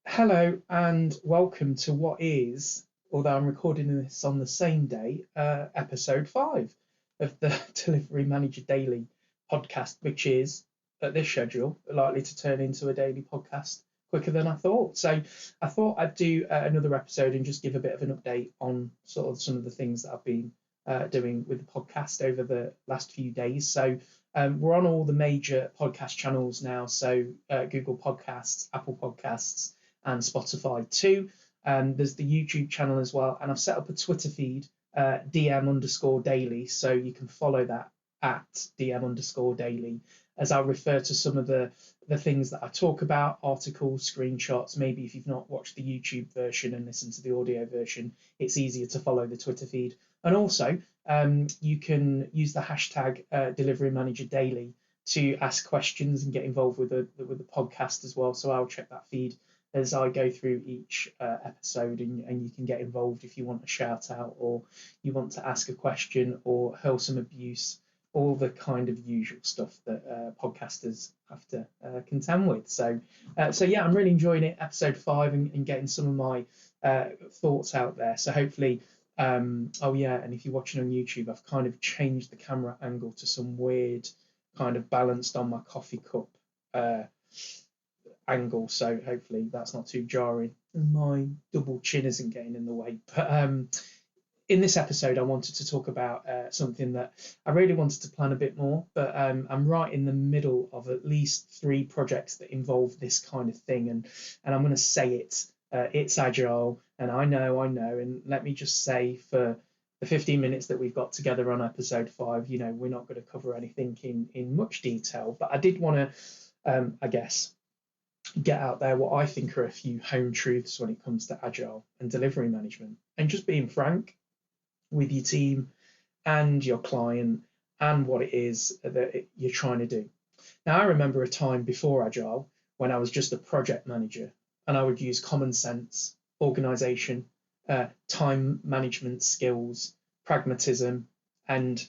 Hello and welcome to what is, although I'm recording this on the same day, episode 5 of the Delivery Manager Daily podcast, which is at this schedule likely to turn into a daily podcast quicker than I thought. So I thought I'd do another episode and just give a bit of an update on sort of some of the things that I've been doing with the podcast over the last few days. So we're on all the major podcast channels now. So Google Podcasts, Apple Podcasts, and Spotify too. There's the YouTube channel as well, and I've set up a Twitter feed, DM_daily, so you can follow that at DM_daily, as I'll refer to some of the things that I talk about, articles, screenshots. Maybe if you've not watched the YouTube version and listened to the audio version, it's easier to follow the Twitter feed. And also, you can use the hashtag Delivery Manager Daily to ask questions and get involved with the podcast as well. So I'll check that feed as I go through each episode, and you can get involved if you want a shout out or you want to ask a question or hurl some abuse, all the kind of usual stuff that podcasters have to contend with. So yeah, I'm really enjoying it, episode 5, and getting some of my thoughts out there. So hopefully, oh yeah, and if you're watching on YouTube, I've kind of changed the camera angle to some weird kind of balanced on my coffee cup angle, so hopefully that's not too jarring and my double chin isn't getting in the way. But in this episode I wanted to talk about something that I really wanted to plan a bit more, but I'm right in the middle of at least 3 projects that involve this kind of thing, and I'm going to say it's agile, and I know, and let me just say, for the 15 minutes that we've got together on episode 5, we're not going to cover anything in much detail, but I did want to I guess get out there what I think are a few home truths when it comes to agile and delivery management, and just being frank with your team and your client and what it is that you're trying to do. Now, I remember a time before agile when I was just a project manager, and I would use common sense, organization, time management skills, pragmatism, and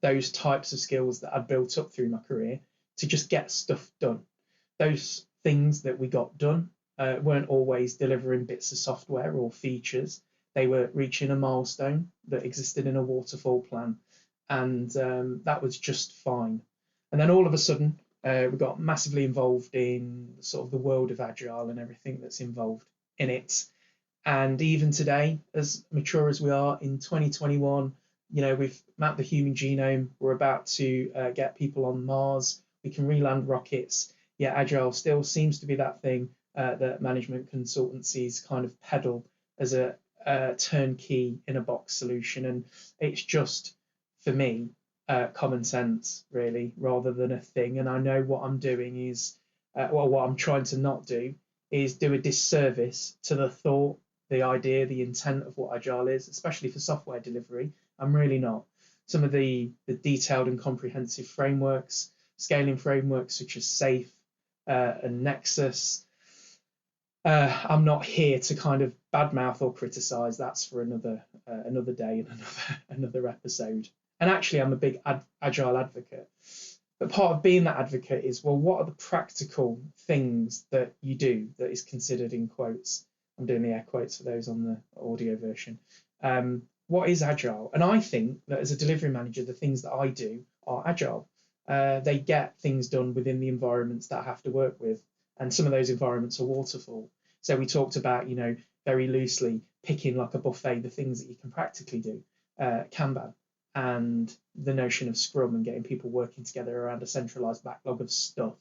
those types of skills that I'd built up through my career to just get stuff done. Those things that we got done weren't always delivering bits of software or features. They were reaching a milestone that existed in a waterfall plan, and that was just fine. And then all of a sudden, we got massively involved in sort of the world of agile and everything that's involved in it. And even today, as mature as we are in 2021, we've mapped the human genome. We're about to get people on Mars. We can reland rockets. Yeah, agile still seems to be that thing that management consultancies kind of peddle as a turnkey in a box solution, and it's just, for me, common sense really, rather than a thing. And I know what I'm doing is, well, what I'm trying to not do is do a disservice to the thought, the idea, the intent of what agile is, especially for software delivery. I'm really not. Some of the detailed and comprehensive frameworks, scaling frameworks such as SAFe and Nexus, I'm not here to kind of badmouth or criticize. That's for another day and another episode. And actually, I'm a big agile advocate. But part of being that advocate is, well, what are the practical things that you do that is considered, in quotes? I'm doing the air quotes for those on the audio version. What is agile? And I think that as a delivery manager, the things that I do are agile. They get things done within the environments that I have to work with, and some of those environments are waterfall. So we talked about, very loosely picking like a buffet, the things that you can practically do, Kanban, and the notion of Scrum and getting people working together around a centralized backlog of stuff.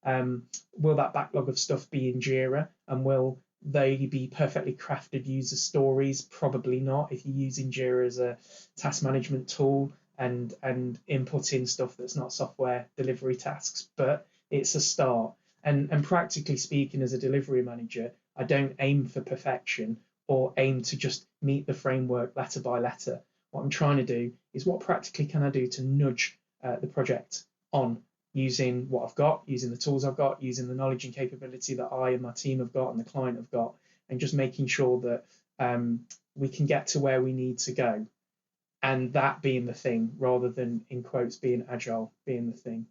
Will that backlog of stuff be in Jira, and will they be perfectly crafted user stories? Probably not, if you're using Jira as a task management tool and inputting stuff that's not software delivery tasks, but it's a start. And practically speaking, as a delivery manager, I don't aim for perfection or aim to just meet the framework letter by letter. What I'm trying to do is, what practically can I do to nudge the project on, using what I've got, using the tools I've got, using the knowledge and capability that I and my team have got and the client have got, and just making sure that we can get to where we need to go. And that being the thing, rather than, in quotes, being agile being the thing.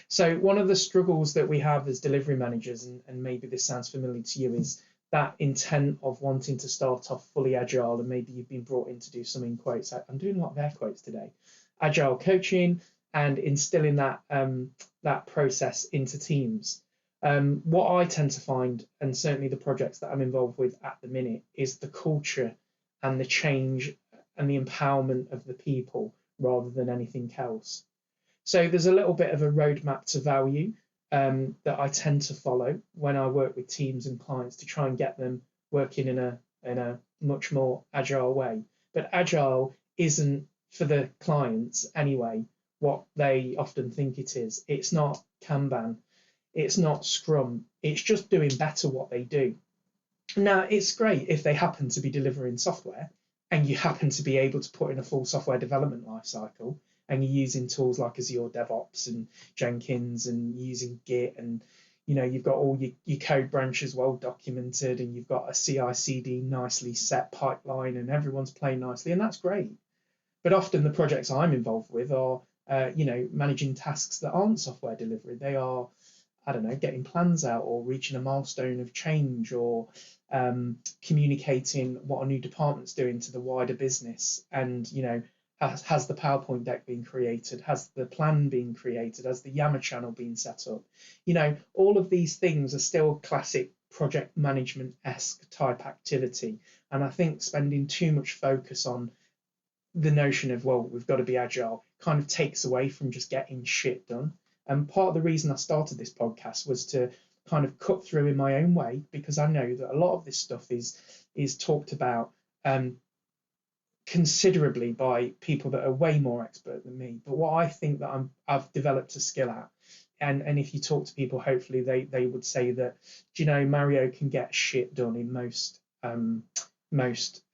So one of the struggles that we have as delivery managers, and maybe this sounds familiar to you, is that intent of wanting to start off fully agile, and maybe you've been brought in to do some in quotes. I'm doing a lot of air quotes today. Agile coaching and instilling that process into teams. What I tend to find, and certainly the projects that I'm involved with at the minute, is the culture and the change and the empowerment of the people rather than anything else. So there's a little bit of a roadmap to value that I tend to follow when I work with teams and clients to try and get them working in a much more agile way. But agile isn't, for the clients anyway, what they often think it is. It's not Kanban, it's not Scrum, it's just doing better what they do. Now, it's great if they happen to be delivering software and you happen to be able to put in a full software development lifecycle, and you're using tools like Azure DevOps and Jenkins and using Git, and you've got all your code branches well documented, and you've got a CI/CD nicely set pipeline, and everyone's playing nicely, and that's great. But often the projects I'm involved with are managing tasks that aren't software delivery. They are, I don't know, getting plans out or reaching a milestone of change, or communicating what a new department's doing to the wider business. And has the PowerPoint deck been created? Has the plan been created? Has the Yammer channel been set up? All of these things are still classic project management-esque type activity. And I think spending too much focus on the notion of, well, we've got to be agile, kind of takes away from just getting shit done. And part of the reason I started this podcast was to kind of cut through in my own way, because I know that a lot of this stuff is talked about considerably by people that are way more expert than me. But what I think that I've developed a skill at, and if you talk to people, hopefully they would say that, Mario can get shit done in most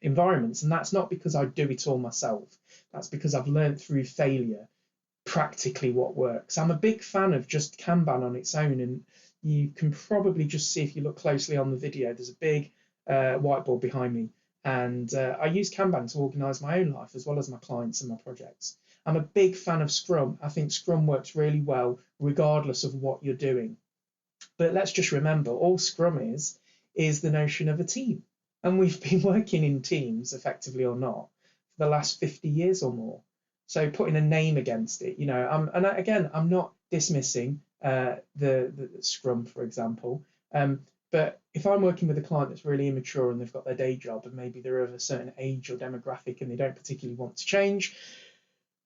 environments. And that's not because I do it all myself. That's because I've learned through failure practically what works. I'm a big fan of just Kanban on its own, and you can probably just see, if you look closely on the video, there's a big whiteboard behind me. And I use Kanban to organise my own life as well as my clients and my projects. I'm a big fan of Scrum. I think Scrum works really well regardless of what you're doing. But let's just remember, all Scrum is the notion of a team. And we've been working in teams, effectively or not, for the last 50 years or more. So putting a name against it, I'm not dismissing the Scrum, for example. But if I'm working with a client that's really immature and they've got their day job, and maybe they're of a certain age or demographic and they don't particularly want to change,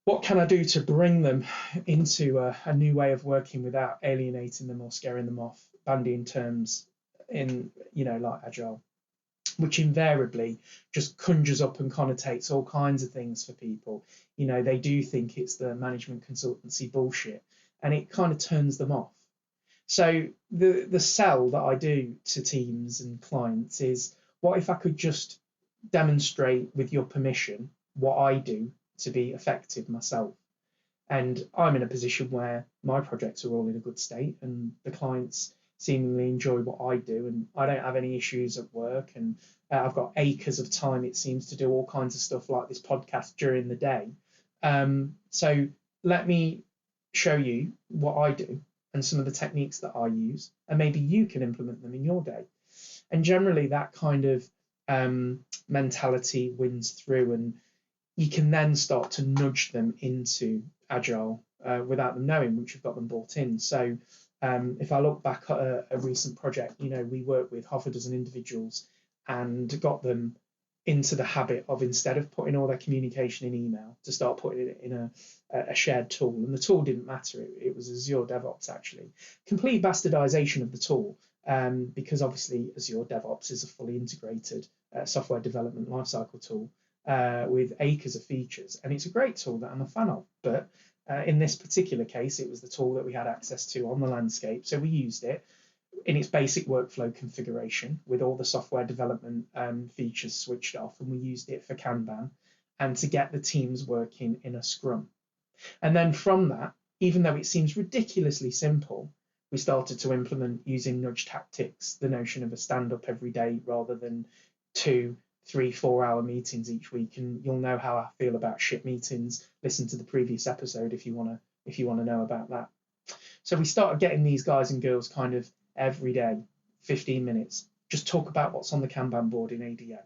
what can I do to bring them into a new way of working without alienating them or scaring them off, bandying terms in, like Agile, which invariably just conjures up and connotates all kinds of things for people. They do think it's the management consultancy bullshit, and it kind of turns them off. So the sell that I do to teams and clients is, what if I could just demonstrate, with your permission, what I do to be effective myself? And I'm in a position where my projects are all in a good state, and the clients seemingly enjoy what I do, and I don't have any issues at work, and I've got acres of time, it seems, to do all kinds of stuff like this podcast during the day. So let me show you what I do and some of the techniques that I use, and maybe you can implement them in your day. And generally that kind of mentality wins through, and you can then start to nudge them into Agile without them knowing, once you've got them bought in. So if I look back at a recent project, we worked with half a dozen individuals and got them into the habit of, instead of putting all their communication in email, to start putting it in a shared tool. And the tool didn't matter. It was Azure DevOps, actually. Complete bastardization of the tool, because obviously Azure DevOps is a fully integrated software development lifecycle tool with acres of features. And it's a great tool that I'm a fan of. But in this particular case, it was the tool that we had access to on the landscape. So we used it in its basic workflow configuration with all the software development features switched off, and we used it for Kanban and to get the teams working in a Scrum. And then from that, even though it seems ridiculously simple, we started to implement, using nudge tactics, the notion of a stand-up every day rather than 2, 3, 4 hour meetings each week. And you'll know how I feel about shit meetings. Listen to the previous episode if you want to know about that. So we started getting these guys and girls kind of every day, 15 minutes, just talk about what's on the Kanban board in ADO.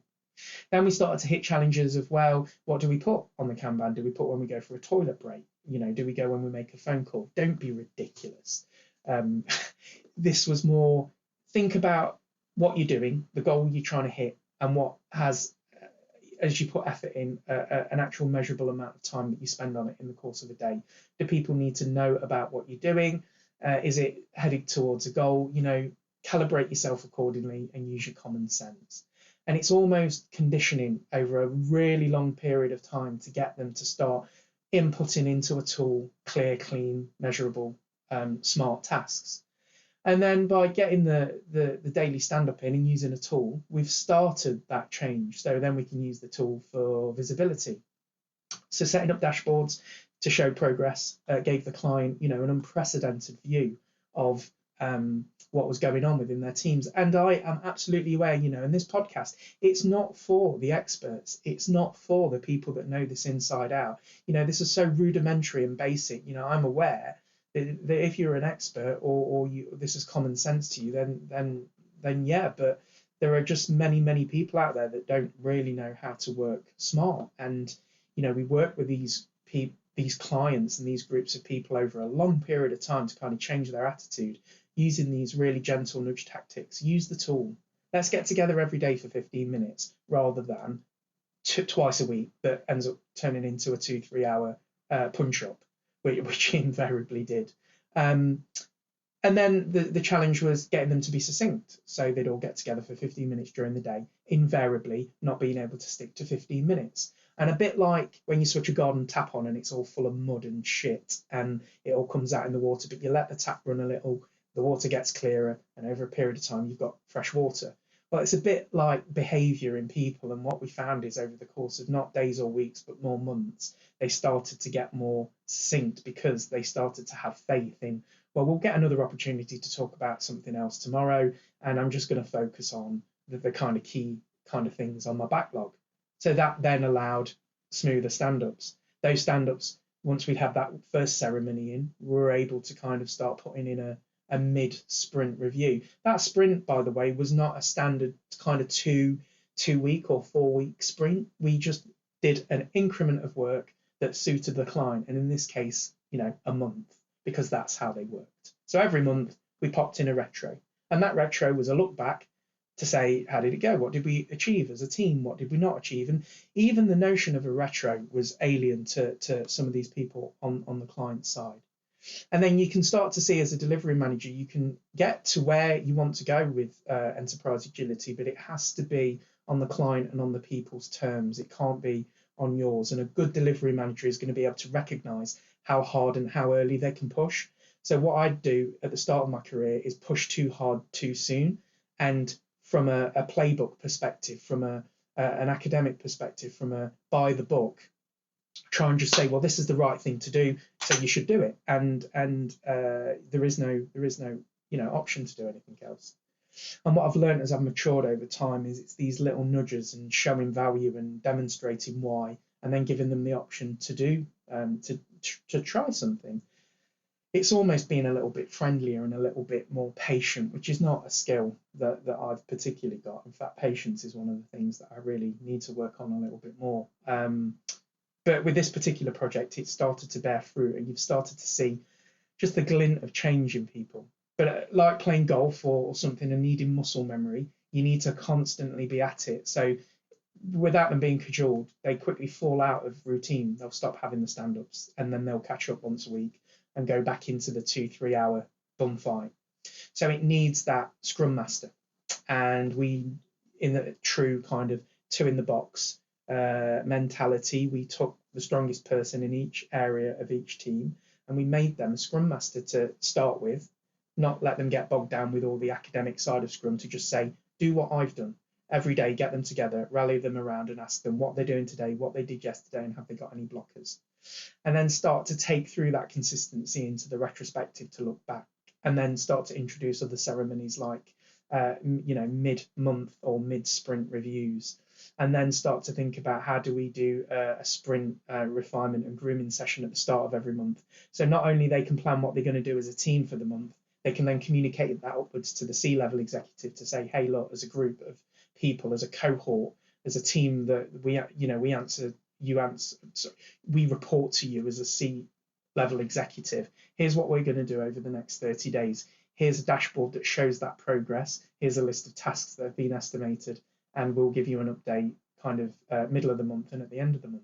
Then we started to hit challenges of, well, what do we put on the Kanban? Do we put when we go for a toilet break? Do we go when we make a phone call? Don't be ridiculous. This was more, think about what you're doing, the goal you're trying to hit, and what has, as you put effort in, an actual measurable amount of time that you spend on it in the course of a day. Do people need to know about what you're doing? Is it headed towards a goal? Calibrate yourself accordingly and use your common sense. And it's almost conditioning over a really long period of time to get them to start inputting into a tool clear, clean, measurable, smart tasks. And then by getting the daily stand-up in and using a tool, we've started that change. So then we can use the tool for visibility. So setting up dashboards to show progress gave the client, an unprecedented view of what was going on within their teams. And I am absolutely aware, in this podcast, it's not for the experts. It's not for the people that know this inside out. This is so rudimentary and basic. I'm aware that if you're an expert or this is common sense to you, then yeah, but there are just many people out there that don't really know how to work smart. And we work with these clients and these groups of people over a long period of time to kind of change their attitude using these really gentle nudge tactics. Use the tool. Let's get together every day for 15 minutes rather than twice a week that ends up turning into a 2-3 hour punch up, which invariably did. And then the challenge was getting them to be succinct. So they'd all get together for 15 minutes during the day, invariably not being able to stick to 15 minutes. And a bit like when you switch a garden tap on and it's all full of mud and shit and it all comes out in the water, but you let the tap run a little, the water gets clearer, and over a period of time you've got fresh water. Well, it's a bit like behaviour in people, and what we found is over the course of not days or weeks but more months, they started to get more succinct because they started to have faith in, well, we'll get another opportunity to talk about something else tomorrow, and I'm just going to focus on the kind of key kind of things on my backlog. So that then allowed smoother stand-ups. Those stand-ups, once we had that first ceremony in, we were able to kind of start putting in a mid-sprint review. That sprint, by the way, was not a standard kind of two-week or 4-week sprint. We just did an increment of work that suited the client, and in this case, a month, because that's how they worked. So every month we popped in a retro, and that retro was a look back to say, how did it go? What did we achieve as a team? What did we not achieve? And even the notion of a retro was alien to some of these people on the client side. And then you can start to see, as a delivery manager, you can get to where you want to go with enterprise agility, but it has to be on the client and on the people's terms. It can't be on yours. And a good delivery manager is going to be able to recognize how hard and how early they can push. So what I'd do at the start of my career is push too hard too soon. And from a playbook perspective, from an academic perspective, from a by the book, try and just say, well, this is the right thing to do, so you should do it, and there is no option to do anything else. And what I've learned as I've matured over time is it's these little nudges and showing value and demonstrating why, and then giving them the option to do to try something. It's almost being a little bit friendlier and a little bit more patient, which is not a skill that I've particularly got. In fact, patience is one of the things that I really need to work on a little bit more. But with this particular project, it started to bear fruit, and you've started to see just the glint of change in people. But like playing golf or something and needing muscle memory, you need to constantly be at it. So without them being cajoled, they quickly fall out of routine. They'll stop having the stand-ups, and then they'll catch up once a week and go back into the 2-3 hour bum fight. So it needs that scrum master. And we, in the true kind of two in the box mentality, we took the strongest person in each area of each team and we made them a scrum master to start with, not let them get bogged down with all the academic side of scrum, to just say, do what I've done every day, get them together, rally them around and ask them what they're doing today, what they did yesterday, and have they got any blockers, and then start to take through that consistency into the retrospective to look back, and then start to introduce other ceremonies like mid-month or mid-sprint reviews, and then start to think about how do we do a sprint refinement and grooming session at the start of every month. So not only they can plan what they're going to do as a team for the month, they can then communicate that upwards to the C-level executive to say, hey, look, as a group of people, as a cohort, as a team that we report to you as a C-level executive. Here's what we're going to do over the next 30 days. Here's a dashboard that shows that progress. Here's a list of tasks that have been estimated, and we'll give you an update kind of middle of the month and at the end of the month.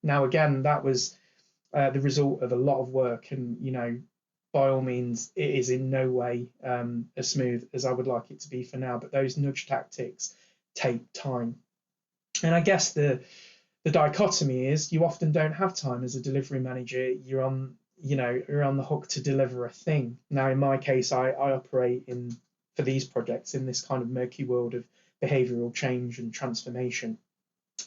Now, again, that was the result of a lot of work, and by all means, it is in no way as smooth as I would like it to be for now, but those nudge tactics take time. And I guess the dichotomy is you often don't have time as a delivery manager. You're on the hook to deliver a thing. Now, in my case, I operate for these projects in this kind of murky world of behavioral change and transformation.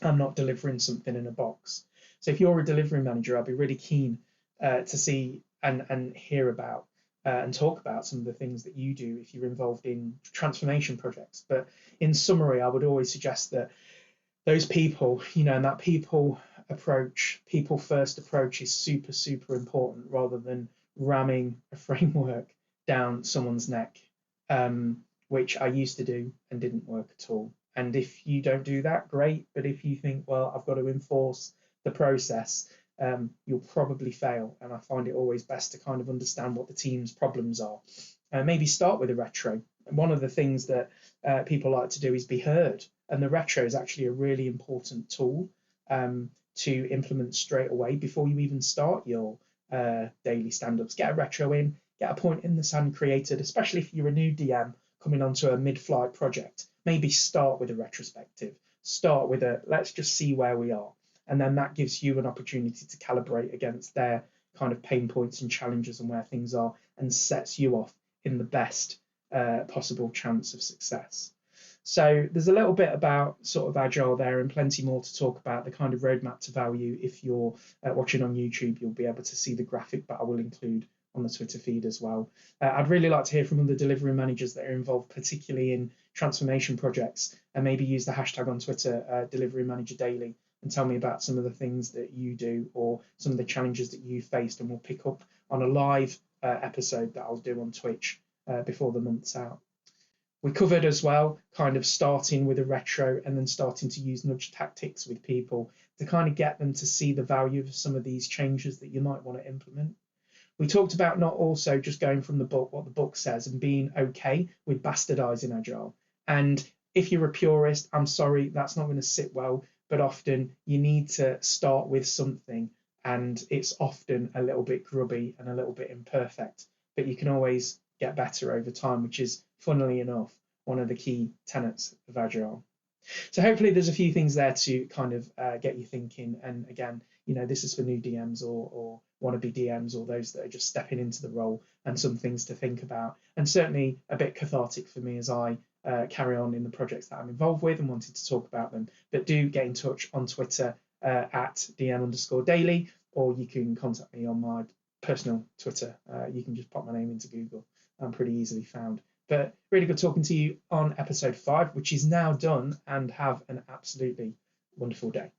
I'm not delivering something in a box. So if you're a delivery manager, I'd be really keen to see and hear about and talk about some of the things that you do if you're involved in transformation projects. But in summary, I would always suggest that those people, and that people first approach is super, super important, rather than ramming a framework down someone's neck, which I used to do and didn't work at all. And if you don't do that, great. But if you think, well, I've got to enforce the process, you'll probably fail. And I find it always best to kind of understand what the team's problems are. Maybe start with a retro. One of the things that people like to do is be heard. And the retro is actually a really important tool to implement straight away before you even start your daily stand-ups. Get a retro in, get a point in the sand created, especially if you're a new DM coming onto a mid-flight project. Maybe start with a retrospective. Start with let's just see where we are. And then that gives you an opportunity to calibrate against their kind of pain points and challenges and where things are, and sets you off in the best possible chance of success. So there's a little bit about sort of Agile there, and plenty more to talk about the kind of roadmap to value. If you're watching on YouTube, you'll be able to see the graphic, but I will include on the Twitter feed as well. I'd really like to hear from other delivery managers that are involved, particularly in transformation projects, and maybe use the hashtag on Twitter, Delivery Manager Daily, and tell me about some of the things that you do or some of the challenges that you faced, and we'll pick up on a live episode that I'll do on Twitch before the month's out. We covered as well kind of starting with a retro and then starting to use nudge tactics with people to kind of get them to see the value of some of these changes that you might want to implement. We talked about not also just going from the book, what the book says, and being okay with bastardizing Agile. And if you're a purist, I'm sorry, that's not going to sit well, but often you need to start with something, and it's often a little bit grubby and a little bit imperfect, but you can always get better over time, which is, funnily enough, one of the key tenets of Agile. So hopefully there's a few things there to kind of get you thinking. And again, this is for new DMs or wannabe DMs, or those that are just stepping into the role, and some things to think about. And certainly a bit cathartic for me as I carry on in the projects that I'm involved with and wanted to talk about them. But do get in touch on Twitter at DM_daily, or you can contact me on my personal Twitter. You can just pop my name into Google. I'm pretty easily found. But really good talking to you on episode 5, which is now done, and have an absolutely wonderful day.